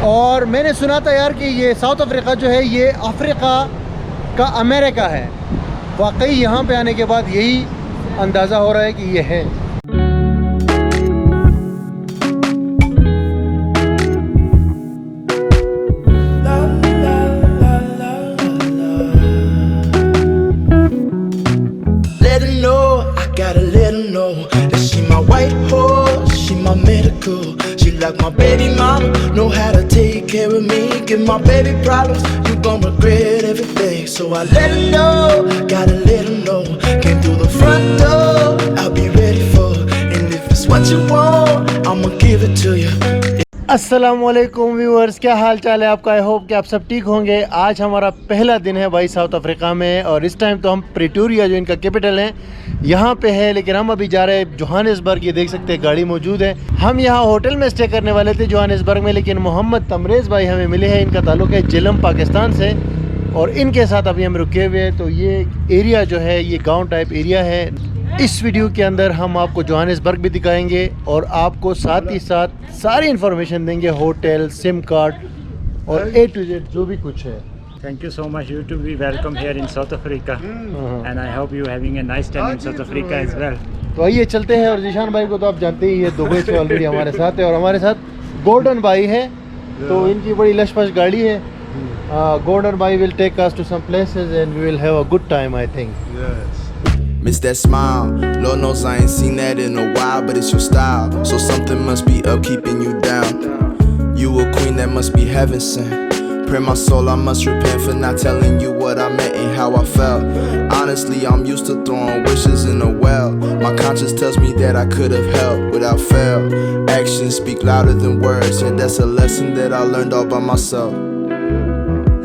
और मैंने सुना था यार कि ये साउथ अफ्रीका जो है ये अफ्रीका का अमेरिका है। वाकई यहाँ पे आने के बाद यही अंदाज़ा हो रहा है कि ये है। She like my baby mama, know how to take care of me. Give my baby problems, you gon' regret everything. So I let her know, gotta let her know. Came through the front door, I'll be ready for her. And if it's what you want, I'ma give it to you. अस्सलामुअलैकुम viewers, क्या हाल चाल है आपका? I hope कि आप सब ठीक होंगे। आज हमारा पहला दिन है भाई साउथ अफ्रीका में, और इस टाइम तो हम प्रिटोरिया जो इनका कैपिटल है यहाँ पे है, लेकिन हम अभी जा रहे हैं जोहानिसबर्ग। ये देख सकते हैं गाड़ी मौजूद है। हम यहाँ होटल में स्टे करने वाले थे जोहानिसबर्ग में, लेकिन मोहम्मद तमरेज़ भाई हमें मिले हैं। इनका ताल्लुक़ है जिलम पाकिस्तान से, और इनके साथ अभी हम रुके हुए हैं। तो ये एरिया जो है ये गाँव टाइप एरिया है। इस वीडियो के अंदर हम आपको जोहानिसबर्ग भी दिखाएंगे और आपको साथ ही साथ सारी इन्फॉर्मेशन देंगे, होटल, सिम कार्ड और A to Z जो भी कुछ है। Thank you so much. You to be welcome here in South Africa, and I hope you having a nice time in South Africa as well. तो आइए चलते हैं। और जीशान भाई को तो आप जानते ही है, दुबई से ऑलरेडी हमारे साथ है, और हमारे साथ गोल्डन भाई है। तो इनकी बड़ी लशपश गाड़ी है। गोल्डन भाई will take us to some places and we will have a good time, I think. Yes. Miss that smile, Lord knows I ain't seen that in a while, but it's your style, so something must be up keeping you down. You a queen that must be heaven sent. Pray my soul, I must repent for not telling you what I meant and how I felt. Honestly, I'm used to throwing wishes in a well. My conscience tells me that I could have helped without fail. Actions speak louder than words, and that's a lesson that I learned all by myself.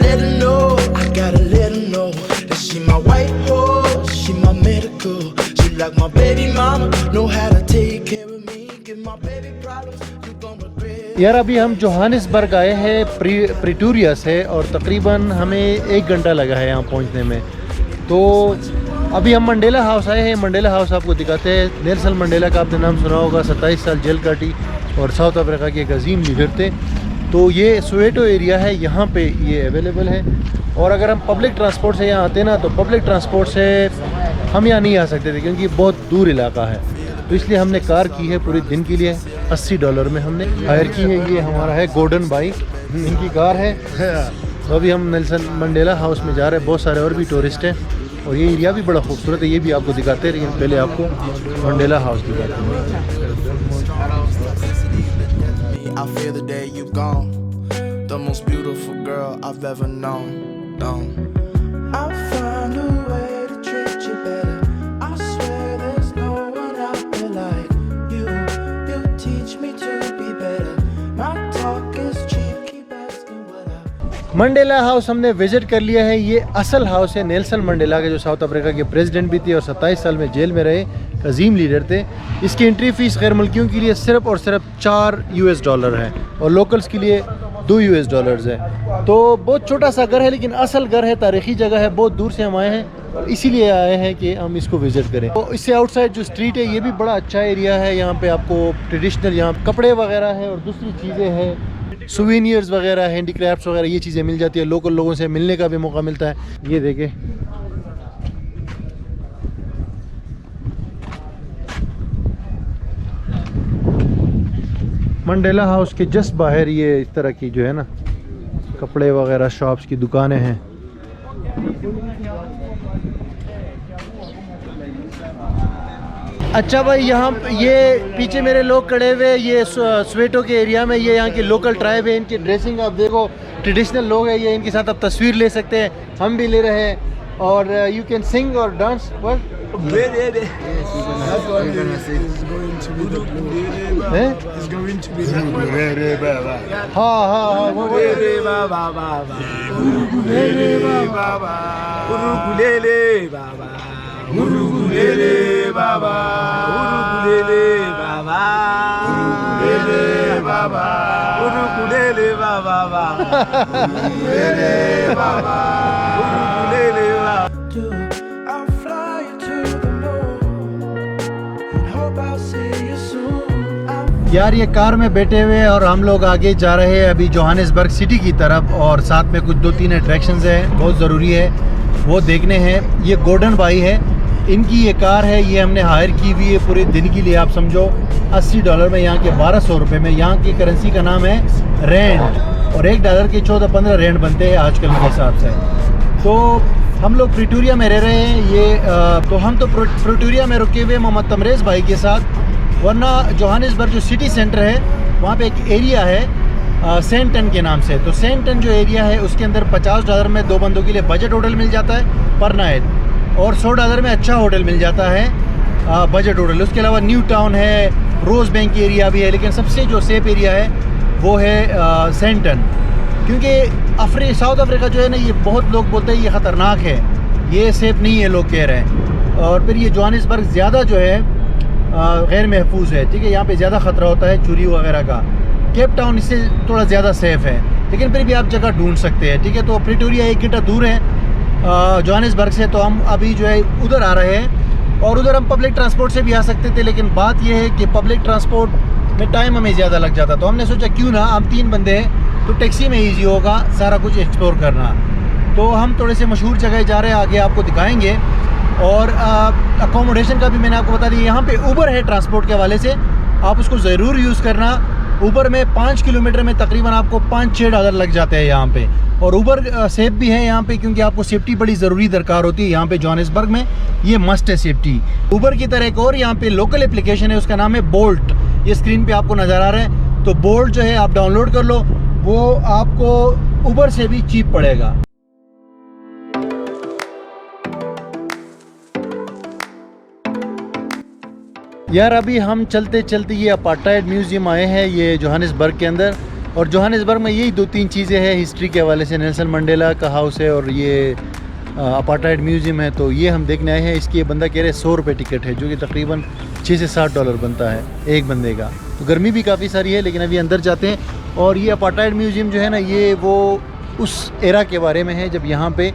Let her know, I gotta let her know that she my white horse, she my medical. She like my baby mama, know how to take care of me. Give my baby problems, you gon' regret. यार अभी हम Johannesburg आए हैं Pretoria से, और तकरीबन हमें 1 घंटा लगा है यहाँ पहुँचने में। तो अभी हम मंडेला हाउस आए हैं। मंडेला हाउस आपको दिखाते हैं। नेल्सन मंडेला का आपने नाम सुना होगा, 27 साल जेल काटी और साउथ अफ्रीका के एक अजीम लीडर थे। तो ये सोवेटो एरिया है, यहाँ पे ये अवेलेबल है। और अगर हम पब्लिक ट्रांसपोर्ट से यहाँ आते ना, तो पब्लिक ट्रांसपोर्ट से हम यहाँ नहीं आ सकते थे, क्योंकि बहुत दूर इलाका है। तो इसलिए हमने कार की है पूरे दिन के लिए। $80 में हमने हायर की है। ये हमारा है गोल्डन बाई, इनकी कार है। तो अभी हम नेल्सन मंडेला हाउस में जा रहे हैं। बहुत सारे और भी टूरिस्ट हैं, और ये एरिया भी बड़ा खूबसूरत है। ये भी आपको दिखाते हैं, लेकिन पहले आपको मंडेला हाउस दिखाते हैं। I fear the day you gone, the most beautiful girl I've ever known. I'll find a way to treat you better. I swear there's no one out there like you. You teach me to be better. My talk is cheap, keep asking what I. Mandela house हमने visit कर लिया है। ये असल house है Nelson Mandela के, जो south Africa के प्रेसिडेंट भी थे और 27 साल में जेल में रहे अजीम लीडर थे। इसकी एंट्री फीस गैर मुल्कियों के लिए सिर्फ और सिर्फ $4 है, और लोकल्स के लिए $2 है। तो बहुत छोटा सा घर है, लेकिन असल घर है, तारीखी जगह है। बहुत दूर से हम आए हैं, और इसीलिए आए हैं कि हम इसको विज़िट करें। तो इससे आउटसाइड जो स्ट्रीट है, ये भी बड़ा अच्छा एरिया है। यहाँ पे आपको ट्रेडिशनल यहाँ कपड़े वगैरह है, और दूसरी चीज़ें हैं, सुवेनियर्स वगैरह, हैंडीक्राफ्ट्स वगैरह, ये चीज़ें मिल जाती है। लोकल लोगों से मिलने का भी मौका मिलता है। ये देखें, मंडेला हाउस के जस्ट बाहर ये इस तरह की जो है ना कपड़े वगैरह शॉप्स की दुकानें हैं। अच्छा भाई, यहाँ ये पीछे मेरे लोग खड़े हुए, ये स्वेटो के एरिया में, ये यहाँ की लोकल ट्राइब है। इनकी ड्रेसिंग आप देखो, ट्रेडिशनल लोग हैं ये। इनके साथ आप तस्वीर ले सकते हैं, हम भी ले रहे हैं। और यू कैन सिंग और dance. I'll fly you to the moon and hope I'll see you soon. यार ये कार में बैठे हुए और हम लोग आगे जा रहे हैं अभी जोहानिसबर्ग सिटी की तरफ, और साथ में कुछ 2-3 अट्रैक्शंस हैं, बहुत ज़रूरी है वो देखने हैं। ये गोल्डन भाई है, इनकी ये कार है, ये हमने हायर की हुई है पूरे दिन के लिए। आप समझो $80 में, यहाँ के 1200 रुपये में। यहाँ की करेंसी का नाम है रैंड, और $1 के 14-15 रैंड बनते हैं आजकल के हिसाब से। तो हम लोग प्रिटोरिया में रह रहे हैं तो हम तो प्रिटोरिया में रुके हुए मोहम्मद तमरेज़ भाई के साथ, वरना जोहानिसबर्ग जो सिटी सेंटर है वहाँ पे एक एरिया है सेंटन के नाम से। तो सेंटन जो एरिया है उसके अंदर $50 में 2 बंदों के लिए बजट होटल मिल जाता है पर नाइट, और $100 में अच्छा होटल मिल जाता है बजट होटल। उसके अलावा न्यू टाउन है, रोज़ बैंक एरिया भी है, लेकिन सबसे जो सेफ एरिया है वो है सेंटन। क्योंकि साउथ अफ्रीका जो है ना, ये बहुत लोग बोलते हैं ये ख़तरनाक है, ये सेफ नहीं है लोग कह रहे हैं। और फिर ये जोहानिसबर्ग ज़्यादा जो है गैर महफूज है, ठीक है, यहाँ पे ज़्यादा ख़तरा होता है चोरी वगैरह का। केप टाउन इससे थोड़ा ज़्यादा सेफ़ है, लेकिन फिर भी आप जगह ढूंढ सकते हैं, ठीक है। तो प्रिटोरिया 1 घंटा दूर है जोहानिसबर्ग से, तो हम अभी जो है उधर आ रहे हैं, और उधर हम पब्लिक ट्रांसपोर्ट से भी आ सकते थे, लेकिन बात यह है कि पब्लिक ट्रांसपोर्ट में टाइम हमें ज़्यादा लग जाता। तो हमने सोचा क्यों ना, हम 3 बंदे हैं तो टैक्सी में ईजी होगा सारा कुछ एक्सप्लोर करना। तो हम थोड़े से मशहूर जगह जा रहे हैं, आगे आपको दिखाएँगे। और अकोमोडेशन का भी मैंने आपको बता दिया, यहाँ पे ऊबर है ट्रांसपोर्ट के हवाले से, आप उसको ज़रूर यूज़ करना। ऊबर में 5 किलोमीटर में तकरीबन आपको $5-6 लग जाते हैं यहाँ पे। और ऊबर सेफ भी है यहाँ पे, क्योंकि आपको सेफ्टी बड़ी ज़रूरी दरकार होती है यहाँ पे जोहानिसबर्ग में, ये मस्ट है सेफ्टी। ऊबर की तरह एक और यहाँ पे लोकल एप्लीकेशन है, उसका नाम है बोल्ट, ये स्क्रीन पे आपको नज़र आ रहा है। तो बोल्ट जो है आप डाउनलोड कर लो, वो आपको ऊबर से भी चीप पड़ेगा। यार अभी हम चलते चलते ये अपार्टाइड म्यूज़ियम आए हैं, ये जोहानिसबर्ग के अंदर। और जोहानिसबर्ग में यही 2-3 चीज़ें हैं हिस्ट्री के हवाले से, नेल्सन मंडेला का हाउस है और ये अपार्टाइड म्यूज़ियम है। तो ये हम देखने आए हैं। इसकी ये बंदा कह रहे हैं $100 टिकट है, जो कि तकरीबन $6 से $7 बनता है एक बंदे का। तो गर्मी भी काफ़ी सारी है, लेकिन अभी अंदर जाते हैं। और ये अपार्टाइड म्यूज़ियम जो है ना, ये वो उस एरा के बारे में है जब यहाँ पे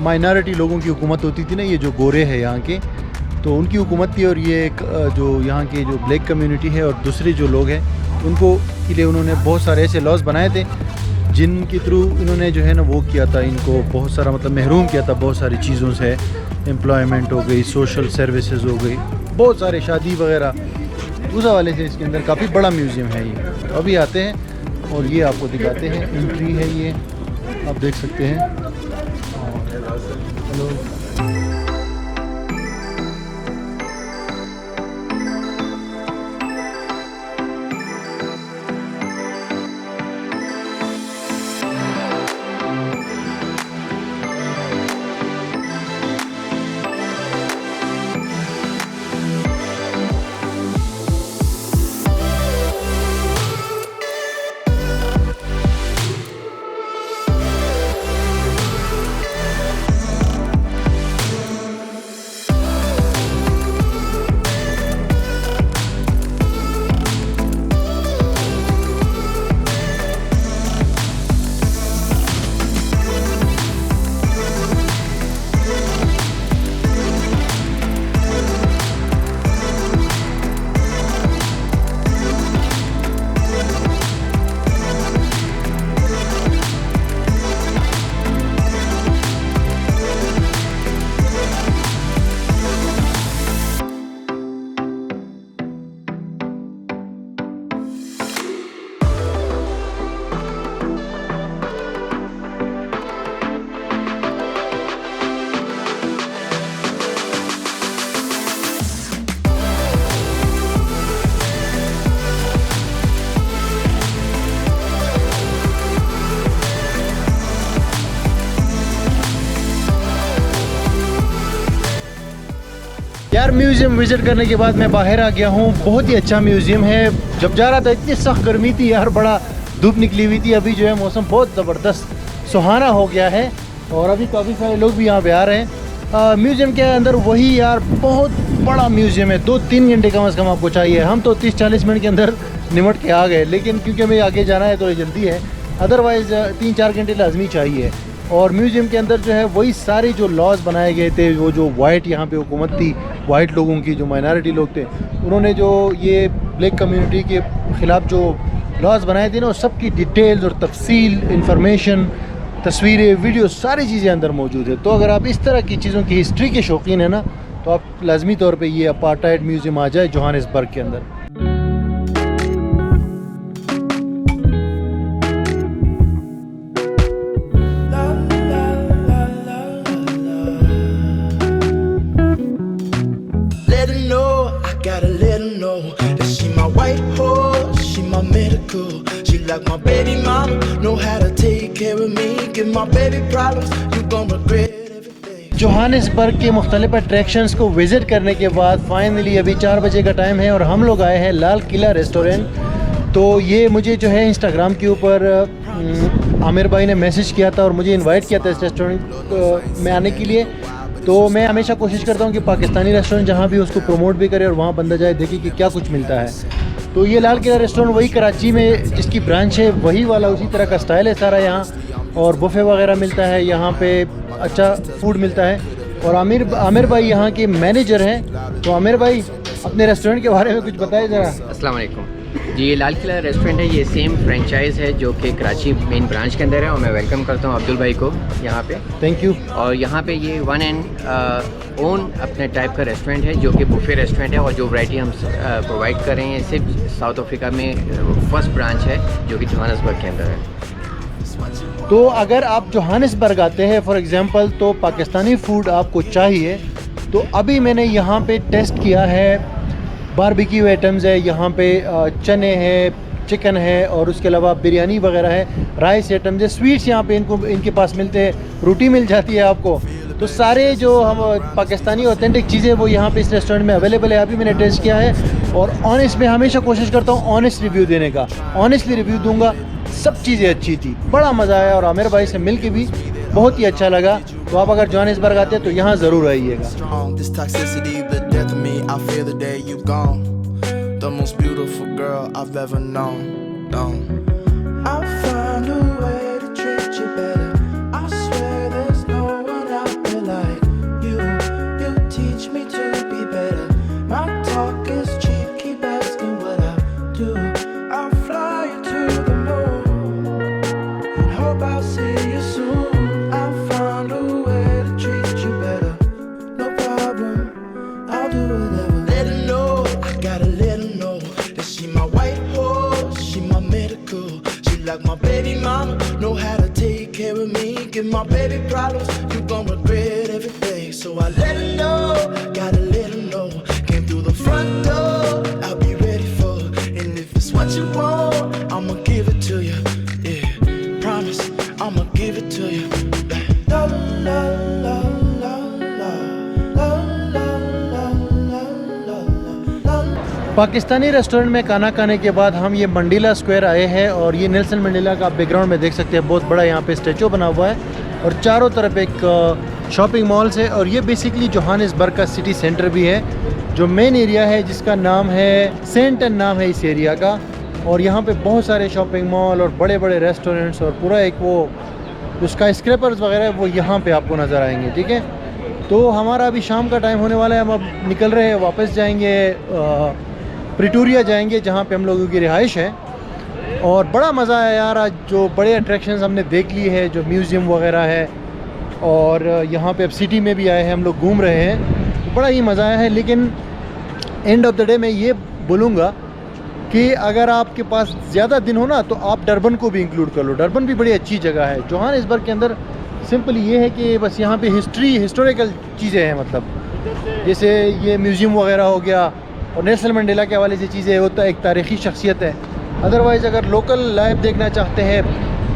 माइनॉरिटी लोगों की हुकूमत होती थी ना, ये जो गोरे हैं यहाँ के, तो उनकी हुकूमत थी। और ये एक जो यहाँ की जो ब्लैक कम्युनिटी है और दूसरे जो लोग हैं उनको के लिए उन्होंने बहुत सारे ऐसे लॉज बनाए थे, जिनके थ्रू इन्होंने जो है ना वो किया था, इनको बहुत सारा मतलब महरूम किया था बहुत सारी चीज़ों से। एम्प्लॉयमेंट हो गई, सोशल सर्विसेज हो गई, बहुत सारे शादी वगैरह उस हवाले से। इसके अंदर काफ़ी बड़ा म्यूज़ियम है ये। तो अभी आते हैं और ये आपको दिखाते हैं। एंट्री है ये, आप देख सकते हैं। हेलो, यार म्यूज़ियम विज़िट करने के बाद मैं बाहर आ गया हूँ। बहुत ही अच्छा म्यूज़ियम है। जब जा रहा था इतनी सख्त गर्मी थी यार, बड़ा धूप निकली हुई थी। अभी जो है मौसम बहुत ज़बरदस्त सुहाना हो गया है और अभी काफ़ी सारे लोग भी यहाँ पे आ रहे हैं। म्यूज़ियम के अंदर वही यार बहुत बड़ा म्यूज़ियम है, 2-3 घंटे कम से कम आपको चाहिए। हम तो 30-40 मिनट के अंदर निमट के आ गए, लेकिन क्योंकि हमें आगे जाना है तो जल्दी है, अदरवाइज़ 3-4 घंटे लाजमी चाहिए। और म्यूज़ियम के अंदर जो है वही सारे जो लॉज बनाए गए थे, वो जो वाइट यहाँ पे हुकूमत थी, वाइट लोगों की, जो माइनॉरिटी लोग थे, उन्होंने जो ये ब्लैक कम्युनिटी के ख़िलाफ़ जो लॉज बनाए थे ना, सब की डिटेल्स और तफसील, इंफॉर्मेशन, तस्वीरें, वीडियो, सारी चीज़ें अंदर मौजूद है। तो अगर आप इस तरह की चीज़ों की हिस्ट्री के शौकीन है ना, तो आप लाजमी तौर पे ये अपार्टाइड म्यूज़ियम आ जाए जोहानिसबर्ग के अंदर। Let her know, I gotta let her know that she my white horse, she my medical. She like my baby mama, know how to take care of me. Give my baby problems, you gon' regret everything. Johannesburg के मुख्तलिफ attractions को visit करने के बाद finally अभी 4 बजे का time है और हम लोग आए हैं लाल किला रेस्टोरेंट। तो ये मुझे जो है इंस्टाग्राम के ऊपर आमिर भाई ने मैसेज किया था और मुझे इनवाइट किया था इस रेस्टोरेंट में आने के लिए। तो मैं हमेशा कोशिश करता हूँ कि पाकिस्तानी रेस्टोरेंट जहाँ भी उसको प्रमोट भी करे और वहाँ बंदा जाए, देखे कि क्या कुछ मिलता है। तो ये लाल किला रेस्टोरेंट वही कराची में जिसकी ब्रांच है वही वाला, उसी तरह का स्टाइल है सारा यहाँ, और बुफे वगैरह मिलता है यहाँ पे, अच्छा फूड मिलता है। और आमिर भाई यहाँ के मैनेजर हैं। तो आमिर भाई अपने रेस्टोरेंट के बारे में कुछ बताइए ज़रा। अस्सलाम वालेकुम जी, ये लाल किला रेस्टोरेंट है, ये सेम फ्रेंचाइज़ है जो कि कराची मेन ब्रांच के अंदर है, और मैं वेलकम करता हूँ अब्दुल भाई को यहाँ पे। Thank you. और यहाँ पे ये वन एंड ओन अपने टाइप का रेस्टोरेंट है जो कि बुफे रेस्टोरेंट है, और जो वैरायटी हम प्रोवाइड कर रहे हैं सिर्फ साउथ अफ्रीका में फर्स्ट ब्रांच है जो कि जोहानिसबर्ग के अंदर है। तो अगर आप जोहानिसबर्ग आते हैं फॉर एग्ज़ाम्पल, तो पाकिस्तानी फ़ूड आपको चाहिए, तो अभी मैंने यहाँ पे टेस्ट किया है, बारबेक्यू आइटम्स है यहाँ पे, चने हैं, चिकन है, और उसके अलावा बिरयानी वगैरह है, राइस आइटम्स है, स्वीट्स यहाँ पे इनके पास मिलते हैं, रोटी मिल जाती है आपको। तो सारे जो हम पाकिस्तानी ऑथेंटिक चीज़ें वो यहाँ पे इस रेस्टोरेंट में अवेलेबल है। अभी मैंने टेस्ट किया है और ऑनेस्ट, मैं हमेशा कोशिश करता हूँ ऑनेस्ट रिव्यू देने का, ऑनेस्टली रिव्यू दूंगा। सब चीज़ें अच्छी थी, बड़ा मज़ा आया, और आमिर भाई से मिल के भी बहुत ही अच्छा लगा। तो आप अगर जोहानिसबर्ग आते हैं तो यहाँ ज़रूर आइएगा। Strong, this toxicity, the death of me. I fear the day you gone. The most beautiful girl I've ever known. I'll find a way to treat you better. I swear there's no one out there like you. You teach me to be better. My talk is cheap, keep asking what I do. I'll fly you to the moon and hope I'll see you soon. I'll find a way to treat you better. No problem, I'll do whatever. Let her know, I gotta let her know that she my white horse, she my medical. She like my baby mama, know how to take care of me. Give my baby problems, you gon' regret everything. So I let her know, gotta let her know. Came through the front door, I'll be ready for her. And if it's what you want, I'ma give it to you. Yeah, promise, I'ma give it to you. La la la la la la la la la la la. Pakistani restaurant में खाना खाने के बाद हम ये Mandela square आए हैं, और ये नेल्सन मंडेला का आप बैकग्राउंड में देख सकते हैं, बहुत बड़ा यहाँ पे स्टैचू बना हुआ है, और चारों तरफ एक शॉपिंग मॉल्स है। और ये बेसिकली जोहानिसबर्ग का सिटी सेंटर भी है, जो मेन एरिया है जिसका नाम है सेंटन, नाम है इस एरिया का। और यहाँ पे बहुत सारे शॉपिंग मॉल और बड़े बड़े रेस्टोरेंट्स और पूरा एक वो उसका स्क्रैपर्स वगैरह वो यहाँ पे आपको नज़र आएंगे। ठीक है, तो हमारा अभी शाम का टाइम होने वाला है, हम अब निकल रहे हैं, वापस जाएंगे प्रिटोरिया जाएंगे जहाँ पे हम लोगों की रिहाइश है। और बड़ा मज़ा आया यार, आज जो बड़े अट्रैक्शंस हमने देख लिए हैं, जो म्यूज़ियम वगैरह है, और यहाँ पे अब सिटी में भी आए हैं, हम लोग घूम रहे हैं, तो बड़ा ही मज़ा आया है। लेकिन एंड ऑफ द डे मैं ये बोलूँगा कि अगर आपके पास ज़्यादा दिन हो ना, तो आप डरबन को भी इंक्लूड कर लो। डरबन भी बड़ी अच्छी जगह है। जोहानिसबर्ग के अंदर सिंपल ये है कि बस यहाँ पे हिस्टोरिकल चीज़ें हैं, मतलब जैसे ये म्यूज़ियम वगैरह हो गया, और नेल्सन मंडेला के हवाले से चीज़ें, वो तो एक तारीख़ी शख्सियत है। अदरवाइज़ अगर लोकल लाइफ देखना चाहते हैं,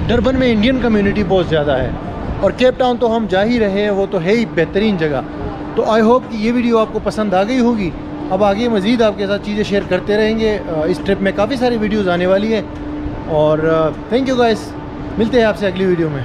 डरबन में इंडियन कम्युनिटी बहुत ज़्यादा है, और केप टाउन तो हम जा ही रहे हैं, वो तो है ही बेहतरीन जगह। तो आई होप कि ये वीडियो आपको पसंद आ गई होगी। अब आगे मज़ीद आपके साथ चीज़ें शेयर करते रहेंगे। इस ट्रिप में काफ़ी सारी वीडियोज़ आने वाली है। और थैंक यू गाइस, मिलते हैं आपसे अगली वीडियो में।